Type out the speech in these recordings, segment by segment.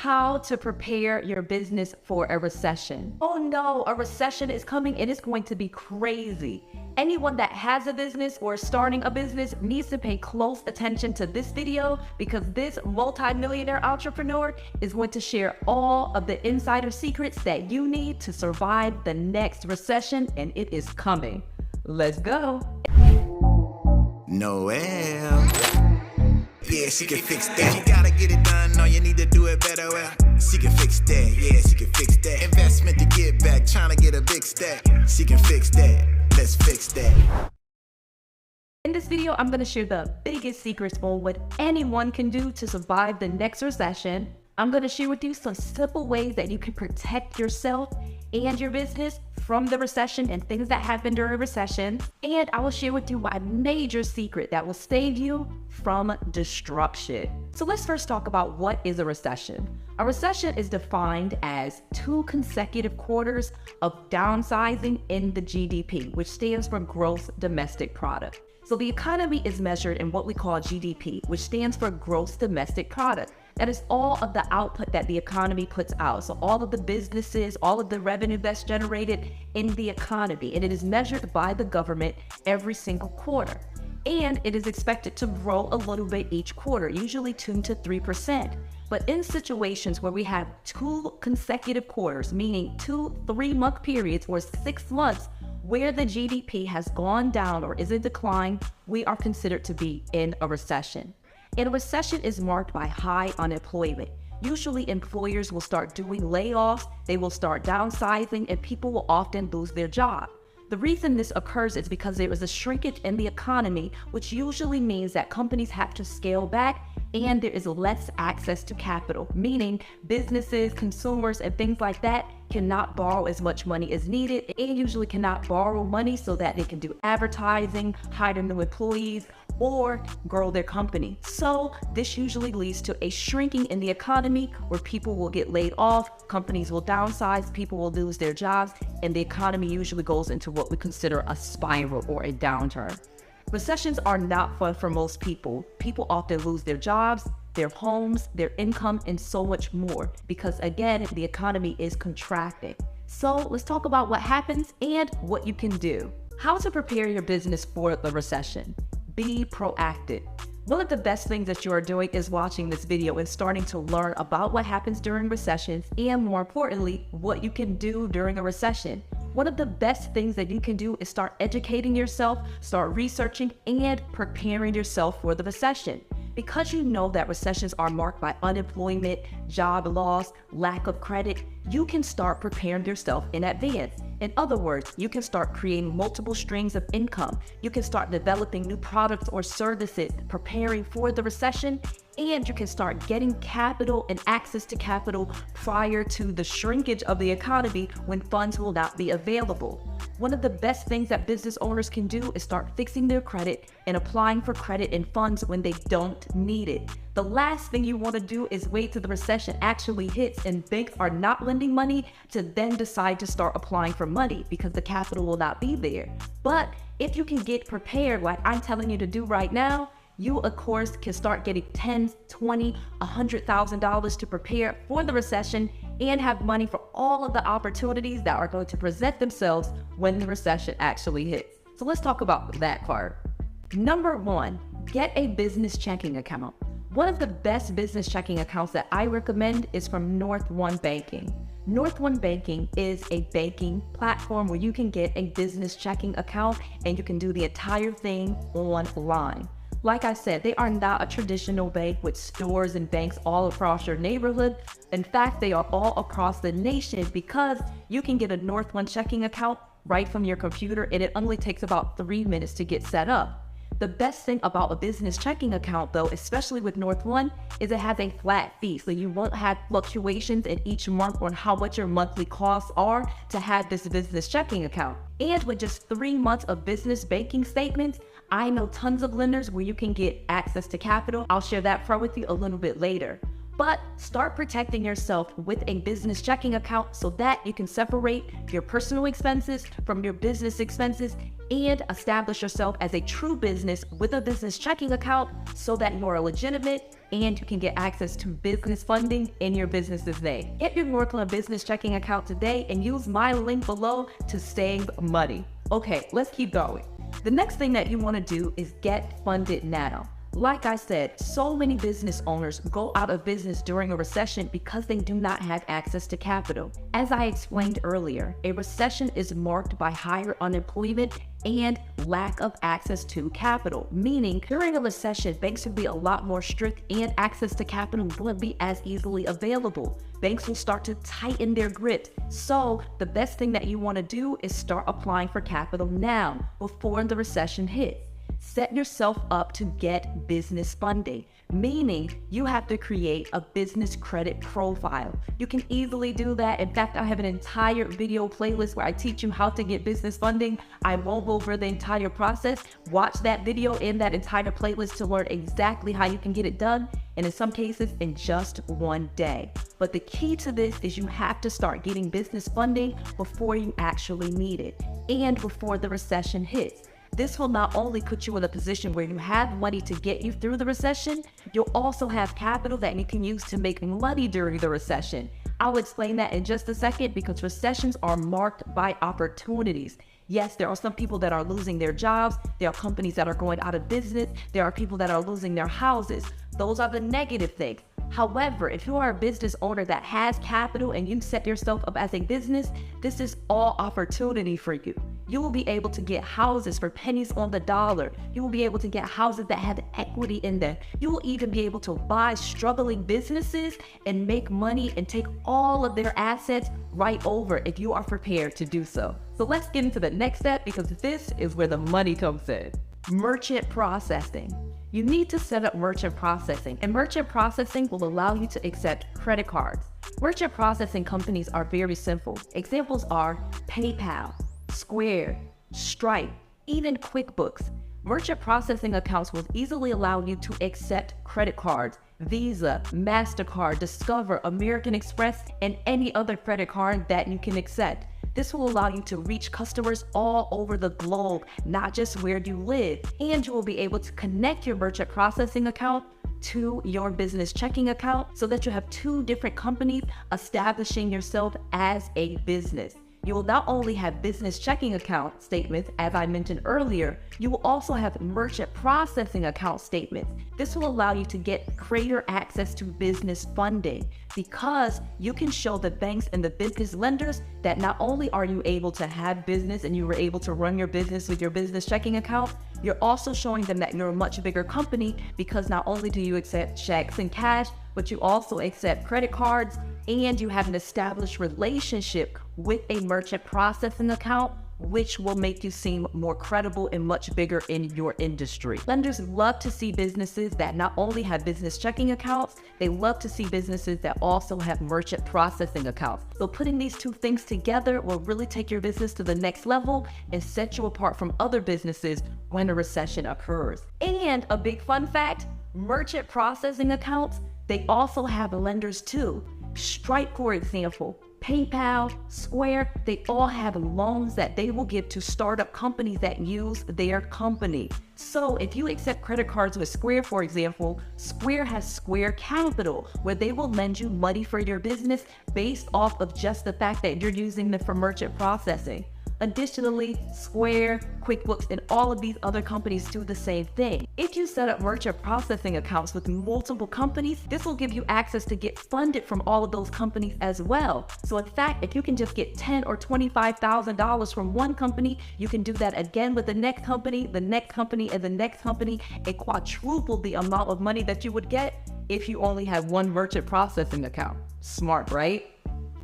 how to prepare your business for a recession. Oh no, a recession is coming and it's going to be crazy. Anyone that has a business or is starting a business needs to pay close attention to this video, because this multi-millionaire entrepreneur is going to share all of the insider secrets that you need to survive the next recession, and it is coming. Let's go. Noel. Yeah, she can fix that. You gotta get it done, no, you need to do it better. Well, she can fix that, yeah, she can fix that. Investment to get back, trying to get a big stack. She can fix that, let's fix that. In this video, I'm gonna share the biggest secrets on what anyone can do to survive the next recession. I'm gonna share with you some simple ways that you can protect yourself and your business from the recession and things that happen during a recession. And I will share with you my major secret that will save you from destruction. So let's first talk about what is a recession. A recession is defined as 2 consecutive quarters of downsizing in the GDP, which stands for gross domestic product. So the economy is measured in what we call GDP, which stands for gross domestic product. That is all of the output that the economy puts out. So all of the businesses, all of the revenue that's generated in the economy, and it is measured by the government every single quarter. And it is expected to grow a little bit each quarter, usually 2 to 3%. But in situations where we have 2 consecutive quarters, meaning 2 3-month periods or 6 months, where the GDP has gone down or is in decline, we are considered to be in a recession. And a recession is marked by high unemployment. Usually employers will start doing layoffs, they will start downsizing, and people will often lose their job. The reason this occurs is because there is a shrinkage in the economy, which usually means that companies have to scale back and there is less access to capital, meaning businesses, consumers, and things like that cannot borrow as much money as needed, and usually cannot borrow money so that they can do advertising, hire new employees, or grow their company. So this usually leads to a shrinking in the economy where people will get laid off, companies will downsize, people will lose their jobs, and the economy usually goes into what we consider a spiral or a downturn. Recessions are not fun for most people. People often lose their jobs, their homes, their income, and so much more because, again, the economy is contracting. So let's talk about what happens and what you can do. How to prepare your business for the recession. Be proactive. One of the best things that you are doing is watching this video and starting to learn about what happens during recessions and, more importantly, what you can do during a recession. One of the best things that you can do is start educating yourself, start researching, and preparing yourself for the recession. Because you know that recessions are marked by unemployment, job loss, lack of credit, you can start preparing yourself in advance. In other words, you can start creating multiple streams of income. You can start developing new products or services, preparing for the recession, and you can start getting capital and access to capital prior to the shrinkage of the economy when funds will not be available. One of the best things that business owners can do is start fixing their credit and applying for credit and funds when they don't need it. The last thing you want to do is wait till the recession actually hits and banks are not lending money to then decide to start applying for money because the capital will not be there. But if you can get prepared like I'm telling you to do right now, you of course can start getting $10,000, $20,000, $100,000 to prepare for the recession and have money for all of the opportunities that are going to present themselves when the recession actually hits. So let's talk about that part. Number 1, get a business checking account. One of the best business checking accounts that I recommend is from North One Banking. North One Banking is a banking platform where you can get a business checking account and you can do the entire thing online. Like I said, they are not a traditional bank with stores and banks all across your neighborhood. In fact, they are all across the nation because you can get a North One checking account right from your computer and it only takes about 3 minutes to get set up. The best thing about a business checking account, though, especially with North One, is it has a flat fee. So you won't have fluctuations in each month on how much your monthly costs are to have this business checking account. And with just 3 months of business banking statements, I know tons of lenders where you can get access to capital. I'll share that part with you a little bit later. But start protecting yourself with a business checking account so that you can separate your personal expenses from your business expenses and establish yourself as a true business with a business checking account so that you are legitimate and you can get access to business funding in your business's name. Get your 盛 business checking account today and use my link below to save money. Okay, let's keep going. The next thing that you want to do is get funded now. Like I said, so many business owners go out of business during a recession because they do not have access to capital. As I explained earlier, a recession is marked by higher unemployment and lack of access to capital, meaning during a recession, banks will be a lot more strict and access to capital won't be as easily available. Banks will start to tighten their grip. So the best thing that you want to do is start applying for capital now before the recession hits. Set yourself up to get business funding, meaning you have to create a business credit profile. You can easily do that. In fact, I have an entire video playlist where I teach you how to get business funding. I won't go over the entire process. Watch that video in that entire playlist to learn exactly how you can get it done, and in some cases in just one day. But the key to this is you have to start getting business funding before you actually need it and before the recession hits. This will not only put you in a position where you have money to get you through the recession, you'll also have capital that you can use to make money during the recession. I'll explain that in just a second because recessions are marked by opportunities. Yes, there are some people that are losing their jobs. There are companies that are going out of business. There are people that are losing their houses. Those are the negative things. However, if you are a business owner that has capital and you set yourself up as a business, this is all opportunity for you. You will be able to get houses for pennies on the dollar. You will be able to get houses that have equity in them. You will even be able to buy struggling businesses and make money and take all of their assets right over if you are prepared to do so. So let's get into the next step because this is where the money comes in. Merchant processing. You need to set up merchant processing, and merchant processing will allow you to accept credit cards. Merchant processing companies are very simple. Examples are PayPal, Square, Stripe, even QuickBooks. Merchant processing accounts will easily allow you to accept credit cards, Visa, MasterCard, Discover, American Express, and any other credit card that you can accept. This will allow you to reach customers all over the globe, not just where you live. And you will be able to connect your merchant processing account to your business checking account so that you have two different companies establishing yourself as a business. You will not only have business checking account statements, as I mentioned earlier, you will also have merchant processing account statements. This will allow you to get greater access to business funding because you can show the banks and the business lenders that not only are you able to have business and you were able to run your business with your business checking account, you're also showing them that you're a much bigger company because not only do you accept checks and cash, but you also accept credit cards and you have an established relationship with a merchant processing account, which will make you seem more credible and much bigger in your industry. Lenders love to see businesses that not only have business checking accounts, they love to see businesses that also have merchant processing accounts. So putting these two things together will really take your business to the next level and set you apart from other businesses when a recession occurs. And a big fun fact, merchant processing accounts, they also have lenders too. Stripe, for example, PayPal, Square, they all have loans that they will give to startup companies that use their company. So if you accept credit cards with Square, for example, Square has Square Capital, where they will lend you money for your business based off of just the fact that you're using them for merchant processing. Additionally, Square, QuickBooks, and all of these other companies do the same thing. If you set up merchant processing accounts with multiple companies, this will give you access to get funded from all of those companies as well. So in fact, if you can just get $10,000 or $25,000 from one company, you can do that again with the next company, and the next company, and quadruple the amount of money that you would get if you only have one merchant processing account. Smart, right?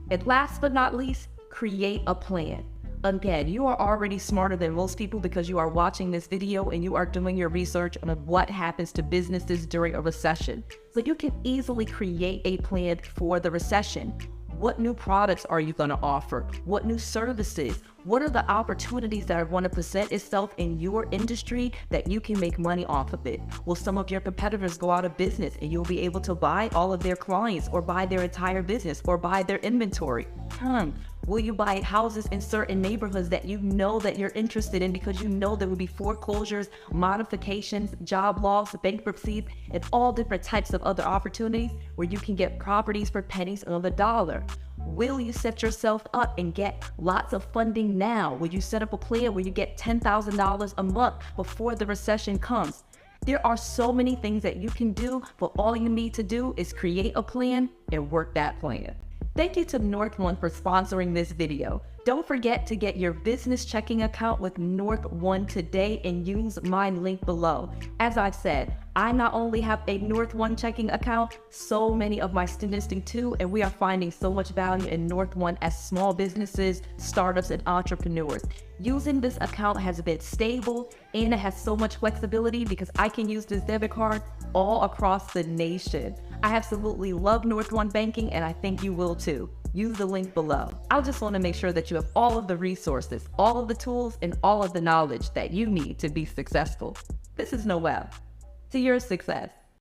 And last but not least, create a plan. Again, you are already smarter than most people because you are watching this video and you are doing your research on what happens to businesses during a recession. So you can easily create a plan for the recession. What new products are you going to offer? What new services? What are the opportunities that are going to present itself in your industry that you can make money off of it? Will some of your competitors go out of business and you'll be able to buy all of their clients or buy their entire business or buy their inventory? Will you buy houses in certain neighborhoods that you know that you're interested in because you know there will be foreclosures, modifications, job loss, bankruptcies, and all different types of other opportunities where you can get properties for pennies on the dollar? Will you set yourself up and get lots of funding now? Will you set up a plan where you get $10,000 a month before the recession comes? There are so many things that you can do, but all you need to do is create a plan and work that plan. Thank you to North One for sponsoring this video. Don't forget to get your business checking account with North One today and use my link below. As I've said, I not only have a North One checking account, so many of my students do too, and we are finding so much value in North One as small businesses, startups, and entrepreneurs. Using this account has been stable and it has so much flexibility because I can use this debit card all across the nation. I absolutely love North One banking and I think you will too. Use the link below. I just want to make sure that you have all of the resources, all of the tools, and all of the knowledge that you need to be successful. This is Noelle. To your success.